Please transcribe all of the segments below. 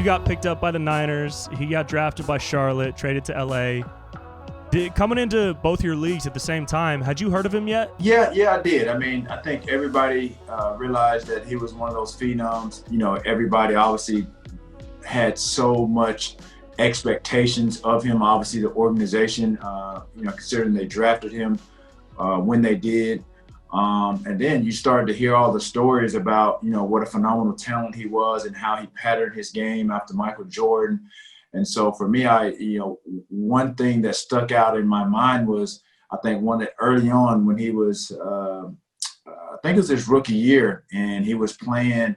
got picked up by the Niners. He got drafted by Charlotte, traded to LA. Coming into both your leagues at the same time, had you heard of him yet? Yeah, I did. I mean, I think everybody realized that he was one of those phenoms. You know, everybody obviously had so much expectations of him. Obviously, the organization, considering they drafted him when they did. And then you started to hear all the stories about, what a phenomenal talent he was and how he patterned his game after Michael Jordan. And so for me, one thing that stuck out in my mind was, I think one that early on when he was, I think it was his rookie year, and he was playing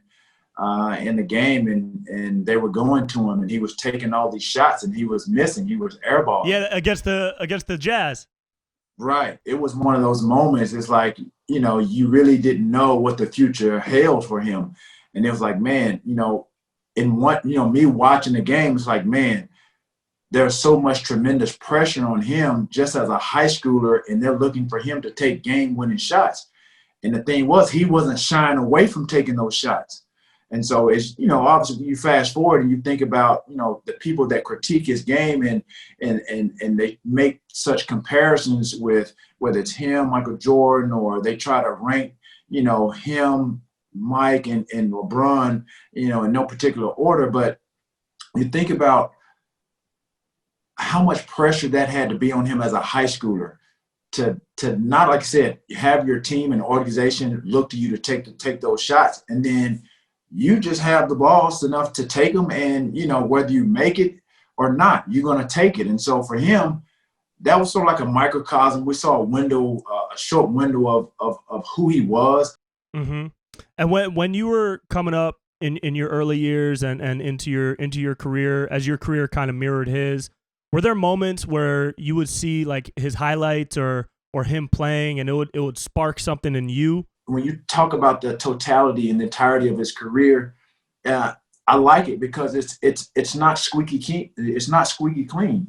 in the game, and they were going to him, and he was taking all these shots, and he was missing. He was airballing. Yeah, against the Jazz. Right. It was one of those moments. It's like, you really didn't know what the future held for him. And it was like, man, me watching the game, it's like, man, there's so much tremendous pressure on him just as a high schooler, and they're looking for him to take game-winning shots. And the thing was, he wasn't shying away from taking those shots. And so it's, obviously you fast forward and you think about, the people that critique his game and they make such comparisons with whether it's him, Michael Jordan, or they try to rank, him, Mike and LeBron, in no particular order. But you think about how much pressure that had to be on him as a high schooler to not, like I said, have your team and organization look to you to take those shots. And then you just have the balls enough to take them, and, whether you make it or not, you're going to take it. And so for him, that was sort of like a microcosm. We saw a short window of who he was. Mm-hmm. And when you were coming up in your early years and into your career, as your career kind of mirrored his, were there moments where you would see like his highlights or him playing, and it would spark something in you? When you talk about the totality and the entirety of his career, I like it because it's not squeaky clean. It's not squeaky clean.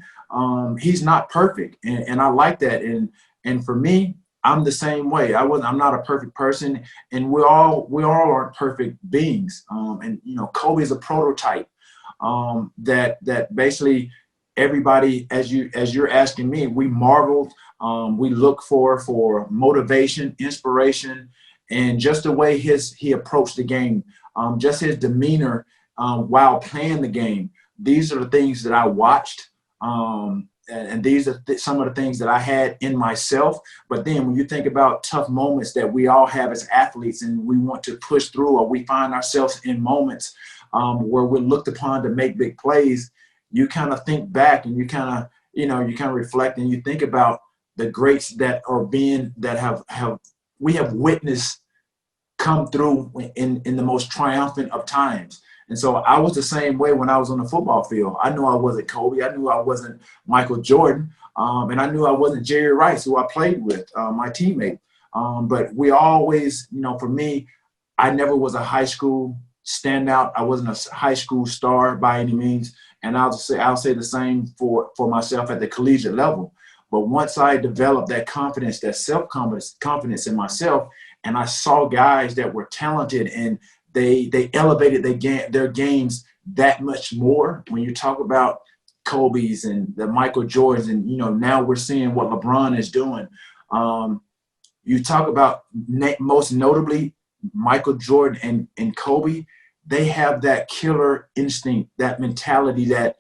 He's not perfect, and I like that. And for me, I'm the same way. I'm not a perfect person, and we all aren't perfect beings. And Kobe is a prototype that basically everybody, as you're asking me, we marveled. We look for motivation, inspiration, and just the way he approached the game, just his demeanor while playing the game. These are the things that I watched, and these are some of the things that I had in myself. But then when you think about tough moments that we all have as athletes, and we want to push through, or we find ourselves in moments where we're looked upon to make big plays, you kind of think back and you kind of reflect, and you think about the greats that we have witnessed come through in the most triumphant of times. And so I was the same way when I was on the football field. I knew I wasn't Kobe. I knew I wasn't Michael Jordan. And I knew I wasn't Jerry Rice, who I played with, my teammate. But we always, for me, I never was a high school standout. I wasn't a high school star by any means. And I'll say the same for myself at the collegiate level. But once I developed that confidence, that self-confidence in myself, and I saw guys that were talented and they elevated their games that much more. When you talk about Kobe's and the Michael Jordans, and now we're seeing what LeBron is doing. You talk about most notably Michael Jordan and Kobe. They have that killer instinct, that mentality that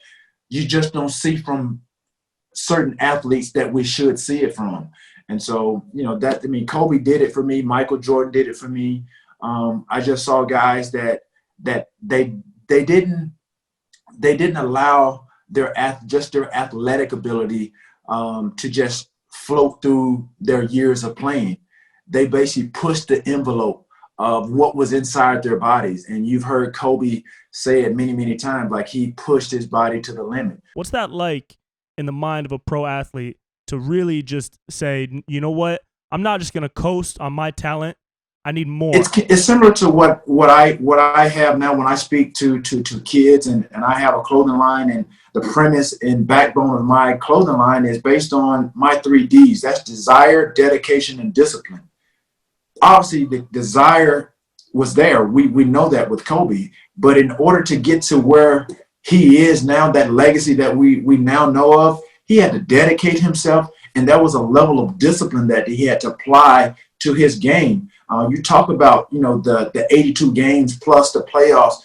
you just don't see from certain athletes that we should see it from. And so, Kobe did it for me. Michael Jordan did it for me. I just saw guys that they didn't allow their athletic ability to just float through their years of playing. They basically pushed the envelope of what was inside their bodies. And you've heard Kobe say it many, many times, like he pushed his body to the limit. What's that like in the mind of a pro athlete to really just say, you know what, I'm not just going to coast on my talent. I need more. It's similar to what I have now when I speak to kids, and I have a clothing line, and the premise and backbone of my clothing line is based on my 3 Ds. That's desire, dedication, and discipline. Obviously, the desire was there. We know that with Kobe. But in order to get to where he is now, that legacy that we now know of, he had to dedicate himself, and there was a level of discipline that he had to apply to his game. You talk about, the 82 games plus the playoffs,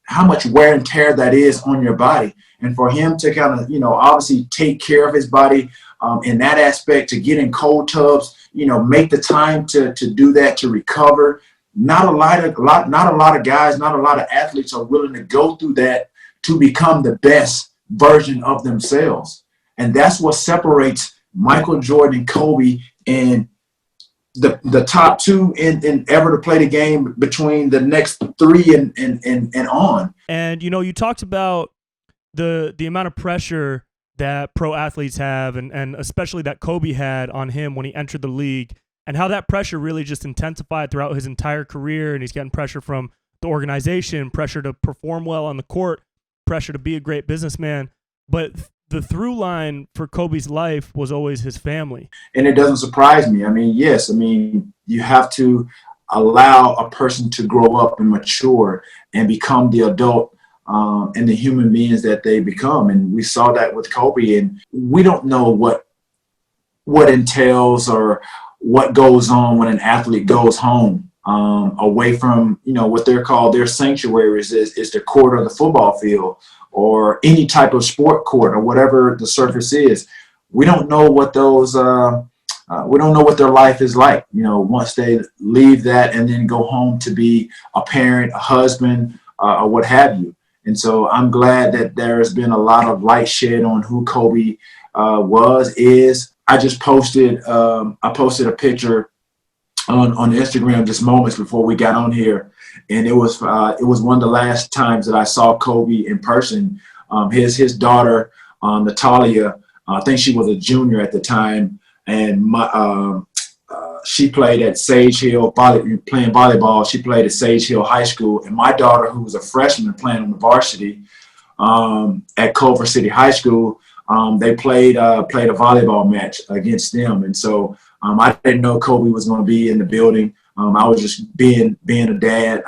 how much wear and tear that is on your body. And for him to kind of, obviously take care of his body in that aspect, to get in cold tubs, make the time to do that, to recover. Not a lot of guys, not a lot of athletes are willing to go through that to become the best version of themselves. And that's what separates Michael Jordan and Kobe and the top two in ever to play the game between the next three and on. And, you talked about the amount of pressure that pro athletes have, and especially that Kobe had on him when he entered the league, and how that pressure really just intensified throughout his entire career. And he's getting pressure from the organization, pressure to perform well on the court, pressure to be a great businessman. But the through line for Kobe's life was always his family. And it doesn't surprise me. Yes, you have to allow a person to grow up and mature and become the adult and the human beings that they become. And we saw that with Kobe, and we don't know what entails or what goes on when an athlete goes home away from, what they're called their sanctuaries, is the court or the football field or any type of sport court or whatever the surface is. We don't know what those, we don't know what their life is like, once they leave that and then go home to be a parent, a husband, or what have you. And so I'm glad that there has been a lot of light shed on who Kobe is. I just posted a picture on Instagram just moments before we got on here, and it was one of the last times that I saw Kobe in person. His daughter Natalia, I think she was a junior at the time, and she played at Sage Hill playing volleyball. She played at Sage Hill High School, and my daughter, who was a freshman playing on the varsity at Culver City High School, they played a volleyball match against them. And so I didn't know Kobe was going to be in the building. I was just being a dad,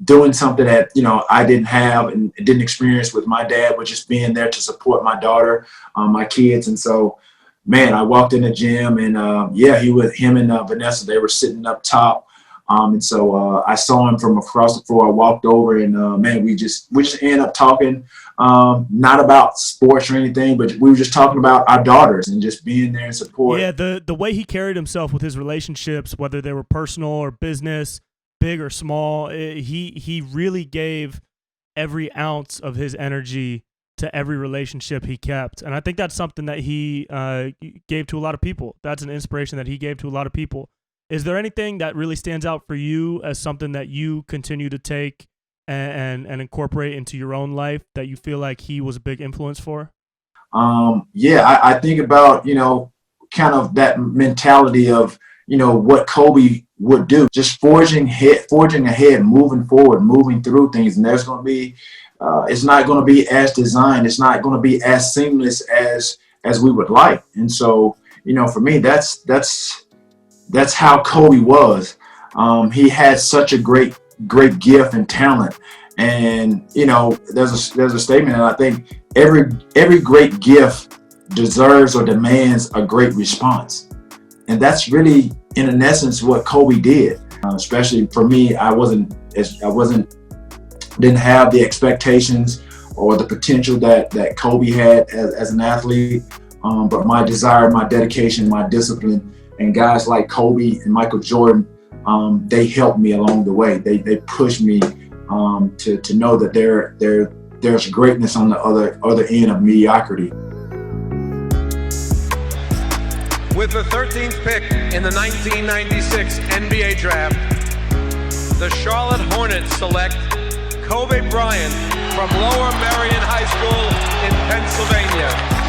doing something that, I didn't have and didn't experience with my dad, but just being there to support my daughter, my kids. And so, man, I walked in the gym, and him and Vanessa, they were sitting up top. And so I saw him from across the floor. I walked over, and we just ended up talking, not about sports or anything, but we were just talking about our daughters and just being there in support. Yeah, the way he carried himself with his relationships, whether they were personal or business, big or small, he really gave every ounce of his energy to every relationship he kept. And I think that's something that he gave to a lot of people. That's an inspiration that he gave to a lot of people. Is there anything that really stands out for you as something that you continue to take and incorporate into your own life that you feel like he was a big influence for? I think about, kind of that mentality of, what Kobe would do, just forging ahead, moving forward, moving through things. And there's going to be, it's not going to be as designed. It's not going to be as seamless as we would like. And so, for me, that's how Kobe was. He had such a great gift and talent. And, there's a statement, and I think every great gift deserves or demands a great response. And that's really, in essence, what Kobe did. Especially for me, didn't have the expectations or the potential that Kobe had as an athlete. But my desire, my dedication, my discipline, and guys like Kobe and Michael Jordan, they helped me along the way. They pushed me to know that there's greatness on the other end of mediocrity. With the 13th pick in the 1996 NBA Draft, the Charlotte Hornets select Kobe Bryant from Lower Merion High School in Pennsylvania.